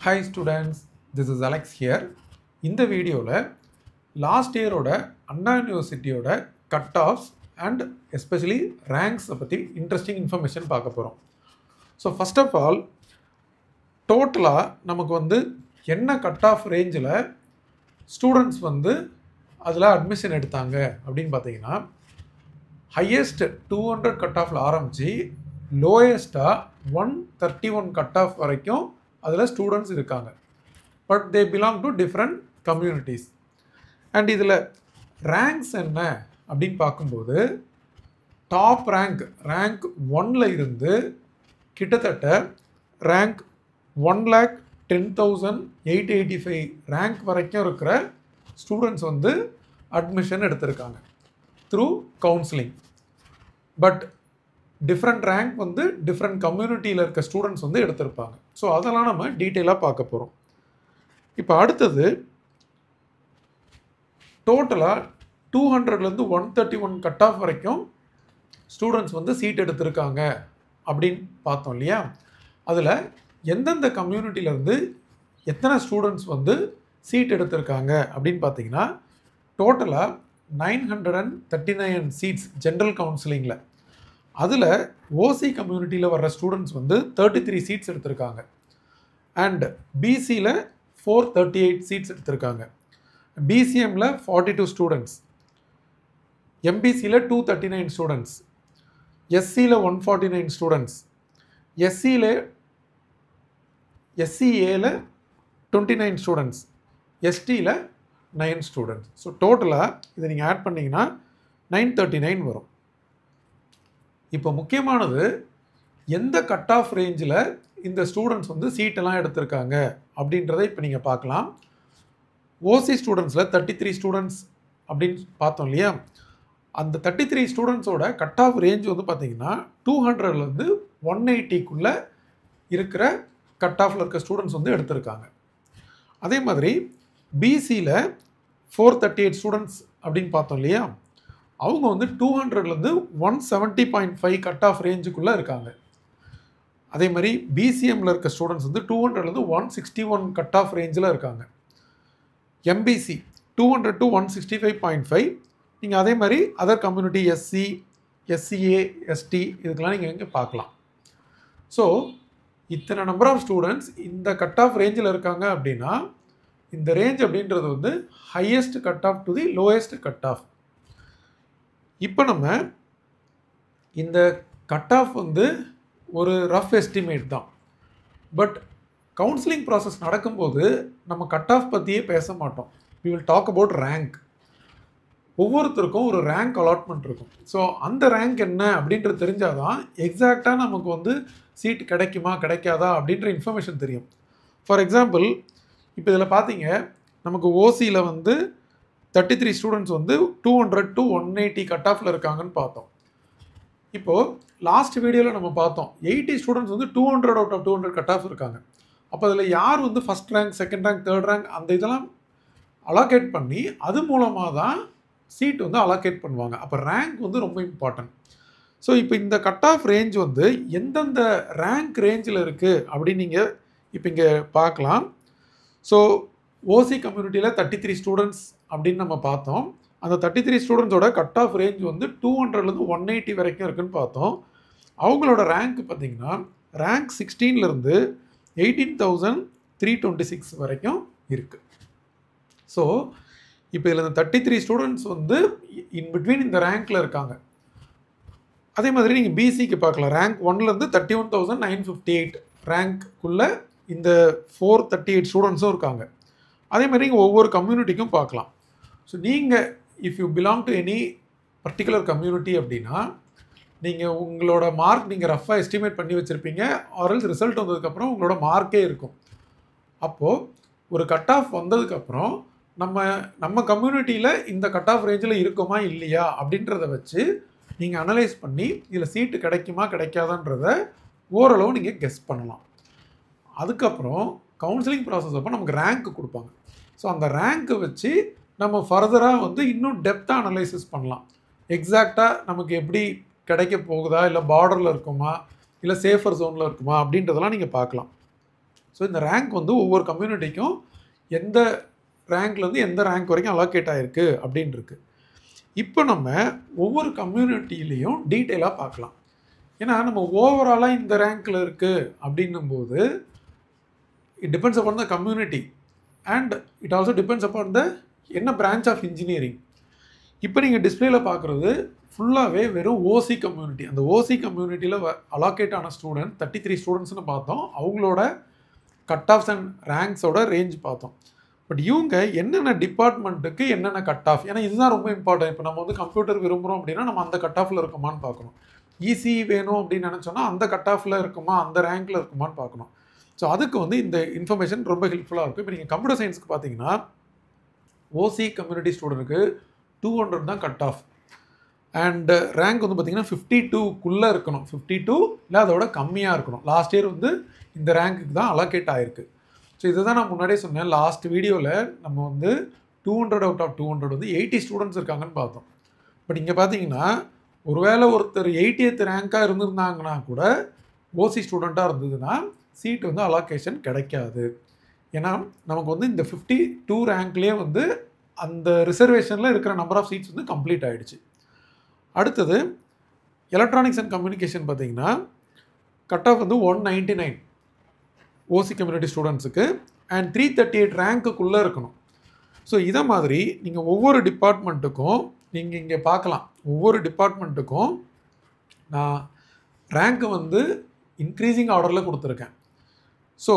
Hi students, this is Alex here. இந்த வீடியோவில் last இயரோட அண்ணா யூனிவர்சிட்டியோட கட் ஆஃப்ஸ் அண்ட் எஸ்பெஷலி ரேங்க்ஸை பற்றி இன்ட்ரெஸ்டிங் இன்ஃபர்மேஷன் பார்க்க போகிறோம். ஸோ ஃபர்ஸ்ட் ஆஃப் ஆல் டோட்டலாக நமக்கு என்ன கட் ஆஃப் ரேஞ்சில் ஸ்டூடெண்ட்ஸ் அதில் அட்மிஷன் எடுத்தாங்க அப்படின்னு பார்த்தீங்கன்னா ஹையஸ்ட் 200 கட் ஆஃபில் ஆரம்பித்து லோயஸ்ட்டாக 131 கட் ஆஃப் வரைக்கும் அதில் ஸ்டூடெண்ட்ஸ் இருக்காங்க. But they belong to different communities. And இதில் ரேங்க்ஸ் என்ன அப்படின்னு பார்க்கும்போது டாப் ரேங்க் 1ல் இருந்து கிட்டத்தட்ட ரேங்க் 1,10,885 ரேங்க் வரைக்கும் இருக்கிற ஸ்டூடெண்ட்ஸ் அட்மிஷன் எடுத்திருக்காங்க through counselling. But different rank different கம்யூனிட்டியில் இருக்க ஸ்டூடெண்ட்ஸ் எடுத்திருப்பாங்க. ஸோ அதெல்லாம் நம்ம டீட்டெயிலாக பார்க்க போகிறோம். இப்போ அடுத்தது டோட்டலாக 200லேருந்து 131 கட் ஆஃப் வரைக்கும் ஸ்டூடெண்ட்ஸ் சீட் எடுத்திருக்காங்க அப்படின்னு பார்த்தோம் இல்லையா. அதில் எந்தெந்த கம்யூனிட்டியிலேருந்து எத்தனை ஸ்டூடெண்ட்ஸ் சீட் எடுத்திருக்காங்க அப்படின்னு பார்த்தீங்கன்னா டோட்டலாக 939 சீட்ஸ் ஜென்ரல் கவுன்சிலிங்கில். அதில் ஓசி கம்யூனிட்டியில் வர்ற ஸ்டூடெண்ட்ஸ் 33 சீட்ஸ் எடுத்திருக்காங்க. அண்ட் பிசியில் 438 சீட்ஸ் எடுத்திருக்காங்க. பிசிஎம்மில் 42 ஸ்டூடெண்ட்ஸ், எம்பிசியில் 239 ஸ்டூடெண்ட்ஸ், எஸ்சியில் 149 ஸ்டூடெண்ட்ஸ், எஸ்சிஏல 29 ஸ்டூடெண்ட்ஸ், எஸ்டியில் 9 ஸ்டூடெண்ட்ஸ். ஸோ டோட்டலாக இதை நீங்கள் ஆட் பண்ணிங்கன்னா 939 வரும். இப்போ முக்கியமானது எந்த கட் ஆஃப் ரேஞ்சில் இந்த ஸ்டூடெண்ட்ஸ் சீட்டெல்லாம் எடுத்திருக்காங்க அப்படின்றத இப்போ நீங்கள் பார்க்கலாம். ஓசி ஸ்டூடெண்ட்ஸில் 33 ஸ்டூடெண்ட்ஸ் அப்படின்னு பார்த்தோம் இல்லையா. அந்த 33 ஸ்டூடெண்ட்ஸோட கட் ஆஃப் ரேஞ்ச் பார்த்தீங்கன்னா 200லேருந்து 180க்குள்ளே இருக்கிற கட் ஆஃபில் இருக்க ஸ்டூடெண்ட்ஸ் எடுத்திருக்காங்க. அதே மாதிரி பிசியில் 438 ஸ்டூடெண்ட்ஸ் அப்படின்னு பார்த்தோம் இல்லையா. அவங்க 200லேருந்து 170.5 கட் ஆஃப் ரேஞ்சுக்குள்ளே இருக்காங்க. அதே மாதிரி பிசிஎம்மில் இருக்க ஸ்டூடெண்ட்ஸ் 200லேருந்து 161 கட் ஆஃப் ரேஞ்சில் இருக்காங்க. MBC 200 to 165.5. நீங்கள் அதே மாதிரி other community SC, SCA, ST இதுக்கெல்லாம் நீங்கள் இங்கே பார்க்கலாம். ஸோ இத்தனை நம்பர் ஆஃப் ஸ்டூடெண்ட்ஸ் இந்த கட் ஆஃப் ரேஞ்சில் இருக்காங்க அப்படின்னா இந்த ரேஞ்ச் அப்படின்றது highest cut off to the lowest cut off. இப்போ நம்ம இந்த கட் ஆஃப் ஒரு ரஃப் எஸ்டிமேட் தான். பட் கவுன்சிலிங் ப்ராசஸ் நடக்கும்போது நம்ம கட் ஆஃப் பற்றியே பேச மாட்டோம். we will talk about rank. ஒவ்வொருத்தருக்கும் ஒரு ரேங்க் அலாட்மெண்ட் இருக்கும். ஸோ அந்த ரேங்க் என்ன அப்படின்றது தெரிஞ்சால் தான் எக்ஸாக்டாக நமக்கு சீட் கிடைக்குமா கிடைக்காதா அப்படின்ற இன்ஃபர்மேஷன் தெரியும். ஃபார் எக்ஸாம்பிள் இப்போ இதில் பார்த்தீங்க நமக்கு ஓசியில் 33 ஸ்டூடெண்ட்ஸ் 200 to 180 கட் ஆஃபில் இருக்காங்கன்னு பார்த்தோம். இப்போது லாஸ்ட் வீடியோவில் நம்ம பார்த்தோம் 80 students 200 out of 200 cut off இருக்காங்க. அப்போ அதில் யார் first rank, second rank, third rank அந்த இதெல்லாம் அலோகேட் பண்ணி அது மூலமாக தான் சீட் அலோகேட் பண்ணுவாங்க. அப்போ ரேங்க் ரொம்ப இம்பார்ட்டன்ட். ஸோ இப்போ இந்த கட் ஆஃப் ரேஞ்ச் எந்தெந்த ரேங்க் ரேஞ்சில் இருக்குது அப்படின்னு நீங்கள் இப்போ இங்கே பார்க்கலாம். ஸோ ஓசி கம்யூனிட்டியில் 33 ஸ்டூடெண்ட்ஸ் அப்படின்னு நம்ம பார்த்தோம். அந்த 33 ஸ்டூடெண்ட்ஸோட கட் ஆஃப் ரேஞ்ச் 200லேருந்து 180 வரைக்கும் இருக்குன்னு பார்த்தோம். அவங்களோட ரேங்க் பார்த்தீங்கன்னா ரேங்க் 16லேருந்து 18,326 வரைக்கும் இருக்குது. ஸோ இப்போ இதில் இந்த 33 ஸ்டூடெண்ட்ஸ் இன் பிட்வீன் இந்த ரேங்க்கில் இருக்காங்க. அதே மாதிரி நீங்கள் பிசிக்கு பார்க்கலாம். ரேங்க் 1லேருந்து 31,958 ரேங்க்குள்ளே இந்த 438 ஸ்டூடெண்ட்ஸும் இருக்காங்க. அதே மாதிரி நீங்கள் ஒவ்வொரு கம்யூனிட்டிக்கும் பார்க்கலாம். ஸோ நீங்கள் if you belong to any particular community அப்படின்னா நீங்கள் உங்களோட மார்க் நீங்கள் ரஃபாக எஸ்டிமேட் பண்ணி வச்சுருப்பீங்க. ஆர்எல்ஸ் ரிசல்ட் வந்ததுக்கப்புறம் உங்களோட மார்க்கே இருக்கும். அப்போது ஒரு கட் ஆஃப் வந்ததுக்கப்புறம் நம்ம கம்யூனிட்டியில் இந்த கட் ஆஃப் ரேஞ்சில் இருக்குமா இல்லையா அப்படின்றத வச்சு நீங்கள் அனலைஸ் பண்ணி இதில் சீட்டு கிடைக்குமா கிடைக்காதான்றத ஓரளவு நீங்கள் கெஸ் பண்ணலாம். அதுக்கப்புறம் கவுன்சிலிங் ப்ராசஸ் அப்போ நமக்கு ரேங்க் கொடுப்பாங்க. ஸோ அந்த ரேங்க்கை வச்சு நம்ம ஃபர்தராக இன்னும் டெப்த்தாக அனலைசிஸ் பண்ணலாம். எக்ஸாக்டாக நமக்கு எப்படி கிடைக்க போகுதா, இல்லை பார்டரில் இருக்குமா, இல்லை சேஃபர் ஜோனில் இருக்குமா அப்படின்றதெல்லாம் நீங்கள் பார்க்கலாம். ஸோ இந்த ரேங்க் வந்து ஒவ்வொரு கம்யூனிட்டிக்கும் எந்த ரேங்க்லேருந்து எந்த ரேங்க் வரைக்கும் அலோகேட் ஆகிருக்கு அப்படின்னு இருக்குது. இப்போ நம்ம ஒவ்வொரு கம்யூனிட்டிலையும் டீட்டெயிலாக பார்க்கலாம். ஏன்னா நம்ம ஓவராலாக இந்த ரேங்க்கில் இருக்குது அப்படின்னும்போது it depends upon the community and it also depends upon the என்ன பிரான்ச் ஆஃப் இன்ஜினியரிங். இப்போ நீங்கள் டிஸ்பிளேயில் பார்க்குறது ஃபுல்லாகவே வெறும் ஓசி கம்யூனிட்டி. அந்த ஓசி கம்யூனிட்டியில் அலோகேட் ஆன ஸ்டூடெண்ட் 33 ஸ்டூடெண்ட்ஸ்னு பார்த்தோம். அவங்களோட கட் ஆஃப்ஸ் அண்ட் ரேங்க்ஸோட ரேஞ்ச் பார்த்தோம். பட் இவங்க என்னென்ன டிபார்ட்மெண்ட்டுக்கு என்னென்ன கட் ஆஃப், ஏன்னா இதுதான் ரொம்ப இம்பார்ட்டன்ட். இப்போ நம்ம வந்து கம்ப்யூட்டர் விரும்புகிறோம் அப்படின்னா நம்ம அந்த கட் ஆஃபில் இருக்குமான்னு பார்க்கணும். ஈஸி வேணும் அப்படின்னு நினச்சோன்னா அந்த கட் ஆஃபில் இருக்குமா, அந்த ரேங்க்கில் இருக்குமான்னு பார்க்கணும். ஸோ அதுக்கு வந்து இந்த இன்ஃபர்மேஷன் ரொம்ப ஹெல்ப்ஃபுல்லாக இருக்கும். இப்போ நீங்கள் கம்ப்யூட்டர் சயின்ஸ்க்கு பார்த்தீங்கன்னா ஓசி கம்யூனிட்டி ஸ்டூடெண்ட்டுக்கு 200 தான் கட் ஆஃப் அண்ட் ரேங்க் வந்து பார்த்திங்கன்னா 52க்குள்ளே இருக்கணும். 52 இல்லை அதோட கம்மியாக இருக்கணும். லாஸ்ட் இயர் வந்து இந்த ரேங்க்குக்கு தான் அலோகேட் ஆகிருக்கு. ஸோ இதை தான் நான் முன்னாடியே சொன்னேன். லாஸ்ட் வீடியோவில் நம்ம வந்து 200 அவுட் ஆஃப் 200 வந்து 80 ஸ்டூடெண்ட்ஸ் இருக்காங்கன்னு பார்த்தோம். பட் இங்கே பார்த்தீங்கன்னா ஒருவேளை ஒருத்தர் 80th ரேங்காக இருந்திருந்தாங்கன்னா கூட ஓசி ஸ்டூடெண்ட்டாக இருந்ததுன்னா சீட் வந்து அலோகேஷன் கிடைக்காது. ஏன்னா நமக்கு வந்து இந்த 52 ரேங்க்லேயே வந்து அந்த ரிசர்வேஷனில் இருக்கிற நம்பர் ஆஃப் சீட்ஸ் வந்து கம்ப்ளீட் ஆகிடுச்சு. அடுத்தது எலக்ட்ரானிக்ஸ் அண்ட் கம்யூனிகேஷன் பார்த்தீங்கன்னா கட் ஆஃப் வந்து 199 ஓசி கம்யூனிட்டி ஸ்டூடெண்ட்ஸுக்கு அண்ட் 338 ரேங்க்குள்ளே இருக்கணும். ஸோ இதை மாதிரி நீங்கள் ஒவ்வொரு டிபார்ட்மெண்ட்டுக்கும் நீங்கள் இங்கே பார்க்கலாம். ஒவ்வொரு டிபார்ட்மெண்ட்டுக்கும் நான் ரேங்க்கு வந்து இன்க்ரீஸிங் ஆர்டரில் கொடுத்துருக்கேன். ஸோ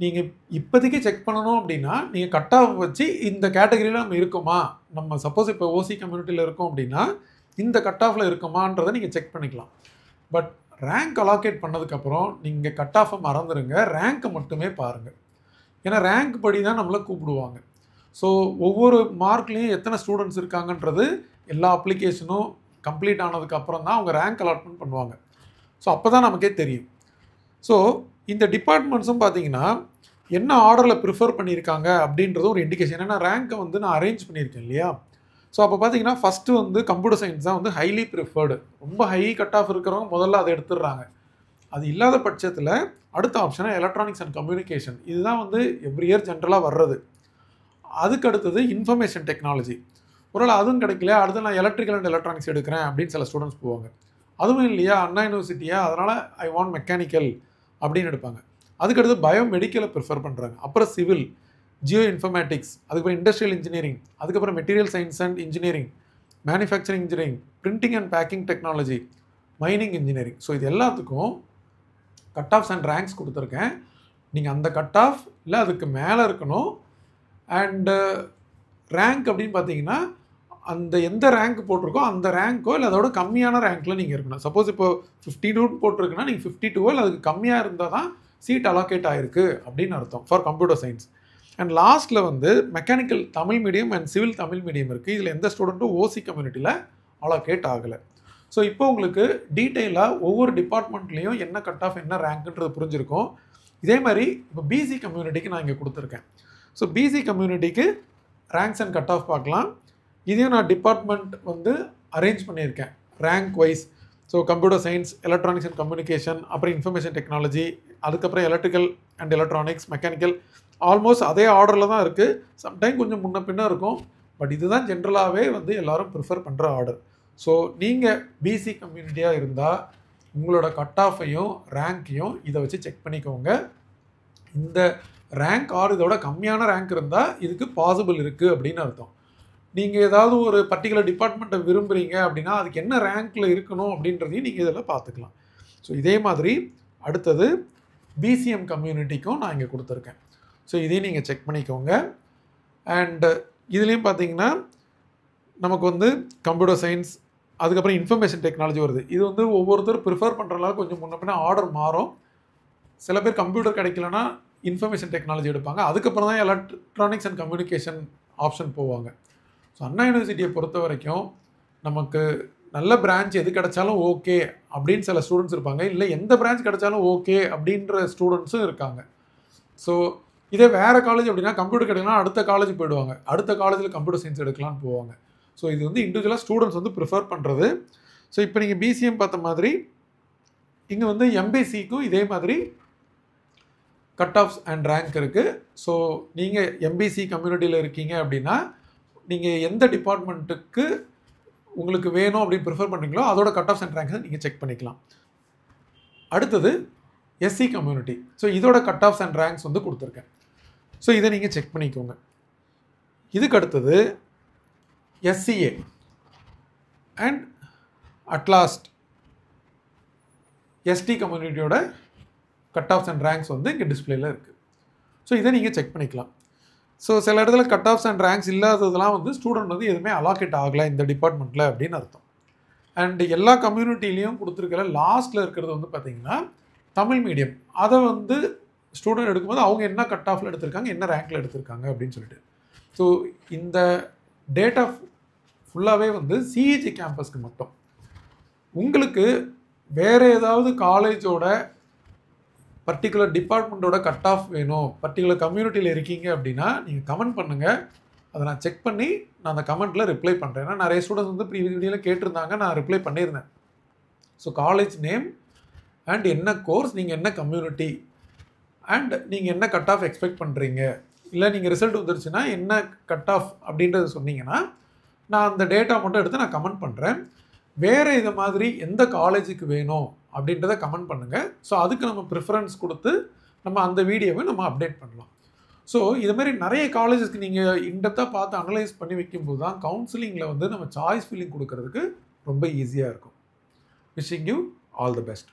நீங்கள் இப்போதைக்கு செக் பண்ணணும் அப்படின்னா நீங்கள் கட் ஆஃப் வச்சு இந்த கேட்டகரியில் நம்ம இருக்குமா, நம்ம சப்போஸ் இப்போ ஓசி கம்யூனிட்டியில் இருக்கோம் அப்படின்னா இந்த கட் ஆஃபில் இருக்குமான்றதை நீங்கள் செக் பண்ணிக்கலாம். பட் ரேங்க் அலோகேட் பண்ணதுக்கப்புறம் நீங்கள் கட் ஆஃபை மறந்துடுங்க, ரேங்க்கை மட்டுமே பாருங்கள். ஏன்னா ரேங்க் படி தான் நம்மளை கூப்பிடுவாங்க. ஸோ ஒவ்வொரு மார்க்லேயும் எத்தனை ஸ்டூடெண்ட்ஸ் இருக்காங்கன்றது எல்லா அப்ளிகேஷனும் கம்ப்ளீட் ஆனதுக்கப்புறம் தான் அவங்க ரேங்க் அலாட்மெண்ட் பண்ணுவாங்க. ஸோ அப்போ தான் நமக்கே தெரியும். ஸோ இந்த டிபார்ட்மெண்ட்ஸும் பார்த்தீங்கன்னா என்ன ஆர்டரில் ப்ரிஃபர் பண்ணியிருக்காங்க அப்படின்றது ஒரு இண்டிகேஷன். ஏன்னா ரேங்க்கை வந்து நான் அரேஞ்ச் பண்ணியிருக்கேன் இல்லையா. ஸோ அப்போ பார்த்தீங்கன்னா ஃபஸ்ட்டு வந்து கம்ப்யூட்டர் சயின்ஸ் தான் வந்து ஹைலி ப்ரிஃபர்டு. ரொம்ப ஹை கட் ஆஃப் இருக்கிறவங்க முதல்ல அதை எடுத்துடுறாங்க. அது இல்லாத பட்சத்தில் அடுத்த ஆப்ஷனாக எலக்ட்ரானிக்ஸ் அண்ட் கம்யூனிகேஷன். இதுதான் வந்து எவ்ரி இயர் ஜென்ரலாக வர்றது. அதுக்கு அடுத்தது இன்ஃபர்மேஷன் டெக்னாலஜி. ஒருவேளை அதுவும் கிடைக்கல, அடுத்து நான் எலக்ட்ரிக்கல் அண்ட் எலக்ட்ரானிக்ஸ் எடுக்கிறேன் அப்படின்னு சில ஸ்டூடெண்ட்ஸ் போவாங்க. அதுவும் இல்லையா அண்ணா யூனிவர்சிட்டியா, அதனால் ஐ வாண்ட் மெக்கானிக்கல் அப்படின்னு எடுப்பாங்க. அதுக்கடுத்து பயோமெடிக்கலை ப்ரிஃபர் பண்ணுறாங்க. அப்புறம் சிவில், ஜியோ இன்ஃபர்மேட்டிக்ஸ், அதுக்கப்புறம் இண்டஸ்ட்ரியல் இன்ஜினியரிங், அதுக்கப்புறம் material science and engineering, manufacturing engineering, printing and packing technology, mining engineering. So இது எல்லாத்துக்கும் கட் ஆஃப்ஸ் அண்ட் ரேங்க்ஸ் கொடுத்துருக்கேன். நீங்கள் அந்த கட் ஆஃப் இல்லை அதுக்கு மேலே இருக்கணும். அண்டு ரேங்க் அப்படின்னு பார்த்தீங்கன்னா அந்த எந்த ரேங்க் போட்டிருக்கோ அந்த ரேங்க்கோ இல்லை அதோட கம்மியான ரேங்க்கில் நீங்கள் இருக்கணும். சப்போஸ் இப்போ 52 போட்டிருக்குன்னா நீங்கள் 52 இல்லை அதுக்கு கம்மியாக இருந்தால் தான் சீட் அலோகேட் ஆகிருக்கு அப்படின்னு அர்த்தம் ஃபார் கம்ப்யூட்டர் சயின்ஸ். அண்ட் லாஸ்ட்டில் வந்து mechanical Tamil medium and civil Tamil medium இருக்குது. இதில் எந்த ஸ்டூடெண்ட்டும் ஓசி கம்யூனிட்டியில் அலோகேட் ஆகலை. ஸோ இப்போ உங்களுக்கு டீட்டெயிலாக ஒவ்வொரு டிபார்ட்மெண்ட்லேயும் என்ன கட் ஆஃப் என்ன ரேங்க்குன்றது புரிஞ்சிருக்கும். இதே மாதிரி இப்போ பிசி கம்யூனிட்டிக்கு நான் இங்கே கொடுத்துருக்கேன். ஸோ பிசி கம்யூனிட்டிக்கு ரேங்க்ஸ் அண்ட் கட் ஆஃப் பார்க்கலாம். இதையும் நான் டிபார்ட்மெண்ட் வந்து அரேஞ்ச் பண்ணியிருக்கேன் rank wise. So computer science, electronics and communication, அப்புறம் இன்ஃபர்மேஷன் டெக்னாலஜி, அதுக்கப்புறம் electrical and electronics, mechanical, almost அதே ஆர்டரில் தான் இருக்குது. சம்டைம் கொஞ்சம் முன்ன பின்ன இருக்கும். பட் இதுதான் ஜென்ரலாகவே வந்து எல்லோரும் ப்ரிஃபர் பண்ணுற ஆர்டர். ஸோ நீங்கள் பிசி கம்யூனிட்டியாக இருந்தால் உங்களோட கட் ஆஃபையும் ரேங்க்கையும் இதை வச்சு செக் பண்ணிக்கோங்க. இந்த ரேங்க் ஆர் இதோட கம்மியான ரேங்க் இருந்தால் இதுக்கு பாசிபிள் இருக்குது அப்படின்னு அர்த்தம். நீங்கள் ஏதாவது ஒரு பர்டிகுலர் டிபார்ட்மெண்ட்டை விரும்புகிறீங்க அப்படின்னா அதுக்கு என்ன ரேங்க்கில் இருக்கணும் அப்படின்றதையும் நீங்கள் இதில் பார்த்துக்கலாம். ஸோ இதே மாதிரி அடுத்தது பிசிஎம் கம்யூனிட்டிக்கும் நான் இங்கே கொடுத்துருக்கேன். ஸோ இதையும் நீங்கள் செக் பண்ணிக்கோங்க. அண்டு இதுலேயும் பார்த்தீங்கன்னா நமக்கு வந்து கம்ப்யூட்டர் சயின்ஸ், அதுக்கப்புறம் இன்ஃபர்மேஷன் டெக்னாலஜி வருது. இது வந்து ஒவ்வொருத்தரும் ப்ரிஃபர் பண்ணுறதுனால கொஞ்சம் முன்ன பின்ன ஆர்டர் மாறும். சில பேர் கம்ப்யூட்டர் கிடைக்கலன்னா இன்ஃபர்மேஷன் டெக்னாலஜி எடுப்பாங்க. அதுக்கப்புறம் தான் எலக்ட்ரானிக்ஸ் அண்ட் கம்யூனிகேஷன் ஆப்ஷன் போவாங்க. ஸோ அண்ணா யூனிவர்சிட்டியை பொறுத்த வரைக்கும் நமக்கு நல்ல பிரான்ச் எது கிடைச்சாலும் ஓகே அப்படின்னு சில ஸ்டூடெண்ட்ஸ் இருப்பாங்க. இல்லை எந்த பிரான்ச் கிடைச்சாலும் ஓகே அப்படின்ற ஸ்டூடெண்ட்ஸும் இருக்காங்க. ஸோ இதே வேறு காலேஜ் அப்படின்னா கம்ப்யூட்டர் கிடைக்கலாம் அடுத்த காலேஜ் போயிடுவாங்க. அடுத்த காலேஜில் கம்ப்யூட்டர் சயின்ஸ் எடுக்கலான்னு போவாங்க. ஸோ இது வந்து இண்டிவிஜுவலாக ஸ்டூடெண்ட்ஸ் வந்து ப்ரிஃபர் பண்ணுறது. ஸோ இப்போ நீங்கள் பிசிஎம் பார்த்த மாதிரி இங்கே வந்து எம்பிசிக்கும் இதே மாதிரி கட் ஆஃப்ஸ் அண்ட் ரேங்க் இருக்குது. ஸோ நீங்கள் எம்பிசி கம்யூனிட்டியில் இருக்கீங்க அப்படின்னா நீங்கள் எந்த டிபார்ட்மெண்ட்டுக்கு உங்களுக்கு வேணும் அப்படின்னு ப்ரிஃபர் பண்ணுறீங்களோ அதோட கட் ஆஃப்ஸ் அண்ட் ரேங்க்ஸை நீங்கள் செக் பண்ணிக்கலாம். அடுத்தது எஸ்சி கம்யூனிட்டி. ஸோ இதோட கட் ஆஃப்ஸ் அண்ட் ரேங்க்ஸ் வந்து கொடுத்துருக்கேன். ஸோ இதை நீங்கள் செக் பண்ணிக்கோங்க. இதுக்கு அடுத்தது எஸ்சிஏ அண்ட் அட்லாஸ்ட் எஸ்டி கம்யூனிட்டியோட கட் ஆஃப்ஸ் அண்ட் ரேங்க்ஸ் வந்து இங்கே டிஸ்பிளேல இருக்குது. ஸோ இதை நீங்கள் செக் பண்ணிக்கலாம். ஸோ சில இடத்துல கட் ஆஃப்ஸ் அண்ட் ரேங்க்ஸ் இல்லாததெல்லாம் வந்து ஸ்டூடெண்ட் வந்து எதுவுமே அலாகேட் ஆகலை இந்த டிபார்ட்மெண்ட்டில் அப்படின்னு அர்த்தம். அண்ட் எல்லா கம்யூனிட்டிலையும் கொடுத்துருக்கிற லாஸ்ட்டில் இருக்கிறது வந்து பார்த்திங்கன்னா தமிழ் மீடியம். அதை வந்து ஸ்டூடெண்ட் எடுக்கும்போது அவங்க என்ன கட் ஆஃபில் எடுத்திருக்காங்க, என்ன ரேங்க்கில் எடுத்திருக்காங்க அப்படின்னு சொல்லிட்டு. ஸோ இந்த டேட்டா ஃபுல்லாகவே வந்து சிஇஜி கேம்பஸ்க்கு மட்டும். உங்களுக்கு வேறு ஏதாவது காலேஜோட பர்டிகுலர் டிபார்ட்மெண்ட்டோட கட் ஆஃப் வேணும், பர்டிகுலர் கம்யூனிட்டியில் இருக்கீங்க அப்படின்னா நீங்கள் கமெண்ட் பண்ணுங்கள். அதை நான் செக் பண்ணி நான் அந்த கமெண்ட்டில் ரிப்ளை பண்ணுறேன். ஏன்னா நிறைய ஸ்டூடெண்ட்ஸ் வந்து ப்ரீவியஸ் வீடியோவில் கேட்டிருந்தாங்க, நான் ரிப்ளை பண்ணியிருந்தேன். ஸோ காலேஜ் நேம் அண்ட் என்ன கோர்ஸ், நீங்கள் என்ன கம்யூனிட்டி அண்ட் நீங்கள் என்ன கட் ஆஃப் எக்ஸ்பெக்ட் பண்ணுறீங்க, இல்லை நீங்கள் ரிசல்ட் வந்துருச்சுன்னா என்ன கட் ஆஃப் அப்படின்றத சொன்னீங்கன்னா நான் அந்த டேட்டா மட்டும் எடுத்து நான் கமெண்ட் பண்ணுறேன். வேறு இதை மாதிரி எந்த காலேஜுக்கு வேணும் அப்படின்றத கமெண்ட் பண்ணுங்கள். ஸோ அதுக்கு நம்ம ப்ரிஃபரன்ஸ் கொடுத்து நம்ம அந்த வீடியோவை நம்ம அப்டேட் பண்ணலாம். ஸோ இது மாதிரி நிறைய காலேஜஸ்க்கு நீங்கள் இன்டெப்த்தாக பார்த்து அனலைஸ் பண்ணி வைக்கும்போது தான் கவுன்சிலிங்கில் வந்து நம்ம சாய்ஸ் ஃபில்லிங் கொடுக்கறதுக்கு ரொம்ப ஈஸியாக இருக்கும். Wishing you all the best.